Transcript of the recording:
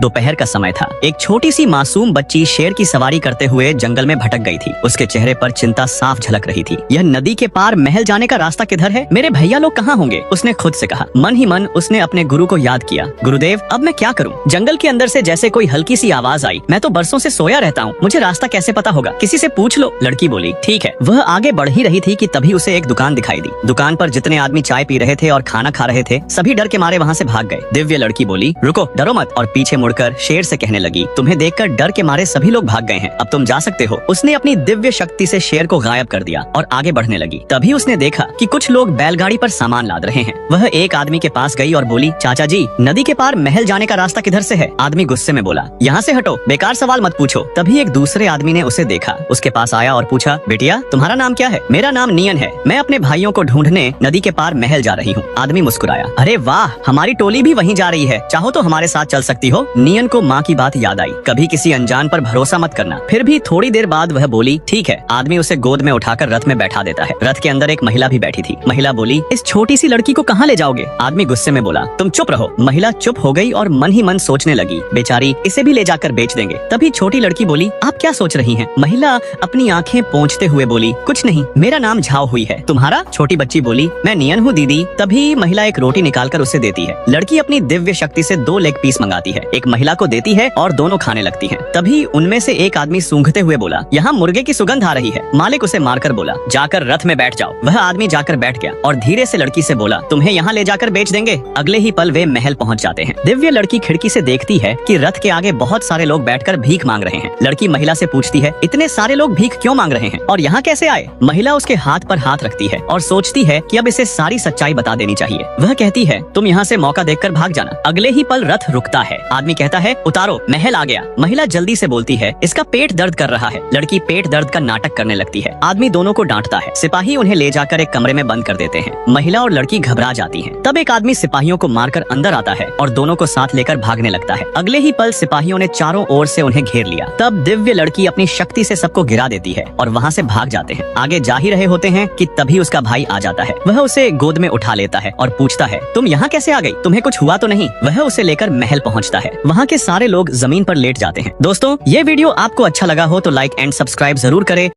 दोपहर का समय था। एक छोटी सी मासूम बच्ची शेर की सवारी करते हुए जंगल में भटक गई थी। उसके चेहरे पर चिंता साफ झलक रही थी। यह नदी के पार महल जाने का रास्ता किधर है? मेरे भैया लोग कहाँ होंगे? उसने खुद से कहा। मन ही मन उसने अपने गुरु को याद किया। गुरुदेव, अब मैं क्या करूँ? जंगल के अंदर से जैसे कोई हल्की सी आवाज आई। मैं तो बरसों से सोया रहता हूँ, मुझे रास्ता कैसे पता होगा? किसी से पूछ लो। लड़की बोली। ठीक है। वह आगे बढ़ ही रही थी कि तभी उसे एक दुकान दिखाई दी। दुकान पर जितने आदमी चाय पी रहे थे और खाना खा रहे थे, सभी डर के मारे वहाँ से भाग गए। दिव्य लड़की बोली, रुको, डरो मत, और पीछे मुड़कर शेर से कहने लगी, तुम्हें देखकर डर के मारे सभी लोग भाग गए हैं, अब तुम जा सकते हो। उसने अपनी दिव्य शक्ति से शेर को गायब कर दिया और आगे बढ़ने लगी। तभी उसने देखा कि कुछ लोग बैलगाड़ी पर सामान लाद रहे हैं। वह एक आदमी के पास गई और बोली, चाचा जी, नदी के पार महल जाने का रास्ता किधर से है? आदमी गुस्से में बोला, यहाँ से हटो, बेकार सवाल मत पूछो। तभी एक दूसरे आदमी ने उसे देखा, उसके पास आया और पूछा, बेटिया, तुम्हारा नाम क्या है? मेरा नाम नियन है, मैं अपने भाइयों को ढूंढने नदी के पार महल जा रही हूँ। आदमी मुस्कुराया, अरे वाह, हमारी टोली भी वहीं जा रही है, चाहो तो हमारे साथ चल सकती हो। नियन को माँ की बात याद आई, कभी किसी अनजान पर भरोसा मत करना। फिर भी थोड़ी देर बाद वह बोली, ठीक है। आदमी उसे गोद में उठाकर रथ में बैठा देता है। रथ के अंदर एक महिला भी बैठी थी। महिला बोली, इस छोटी सी लड़की को कहाँ ले जाओगे? आदमी गुस्से में बोला, तुम चुप रहो। महिला चुप हो गई और मन ही मन सोचने लगी, बेचारी, इसे भी ले जाकर बेच देंगे। तभी छोटी लड़की बोली, आप क्या सोच रही हैं? महिला अपनी आंखें पोंछते हुए बोली, कुछ नहीं, मेरा नाम झाओ हुई है। तुम्हारा? छोटी बच्ची बोली, मैं नियन हूँ दीदी। तभी महिला एक रोटी निकालकर उसे देती है। लड़की अपनी दिव्य शक्ति से 2 लेग पीस मंगाती है, एक महिला को देती है और दोनों खाने लगती हैं। तभी उनमें से एक आदमी सूंघते हुए बोला, यहाँ मुर्गे की सुगंध आ रही है। मालिक उसे मारकर बोला, जाकर रथ में बैठ जाओ। वह आदमी जाकर बैठ गया और धीरे से लड़की से बोला, तुम्हें यहाँ ले जाकर बेच देंगे। अगले ही पल वे महल पहुँच जाते हैं। दिव्य लड़की खिड़की से देखती है कि रथ के आगे बहुत सारे लोग बैठकर भीख मांग रहे हैं। लड़की महिला से पूछती है, इतने सारे लोग भीख क्यों मांग रहे हैं और यहाँ कैसे आए? महिला उसके हाथ पर हाथ रखती है और सोचती है कि अब इसे सारी सच्चाई बता देनी चाहिए। वह कहती है, तुम यहाँ से मौका देखकर भाग जाना। अगले ही पल रथ रुकता है। आदमी कहता है, उतारो, महल आ गया। महिला जल्दी से बोलती है, इसका पेट दर्द कर रहा है। लड़की पेट दर्द का नाटक करने लगती है। आदमी दोनों को डांटता है। सिपाही उन्हें ले जाकर एक कमरे में बंद कर देते हैं। महिला और लड़की घबरा जाती हैं। तब एक आदमी सिपाहियों को मारकर अंदर आता है और दोनों को साथ लेकर भागने लगता है। अगले ही पल सिपाहियों ने चारों ओर से उन्हें घेर लिया। तब दिव्य लड़की अपनी शक्ति से सबको गिरा देती है और वहाँ से भाग जाते हैं। आगे जा ही रहे होते हैं कि तभी उसका भाई आ जाता है। वह उसे गोद में उठा लेता है और पूछता है, तुम यहाँ कैसे आ गई? तुम्हें कुछ हुआ तो नहीं? वह उसे लेकर महल पहुँचता है। वहाँ के सारे लोग जमीन पर लेट जाते हैं। दोस्तों, ये वीडियो आपको अच्छा लगा हो तो लाइक एंड सब्सक्राइब जरूर करें।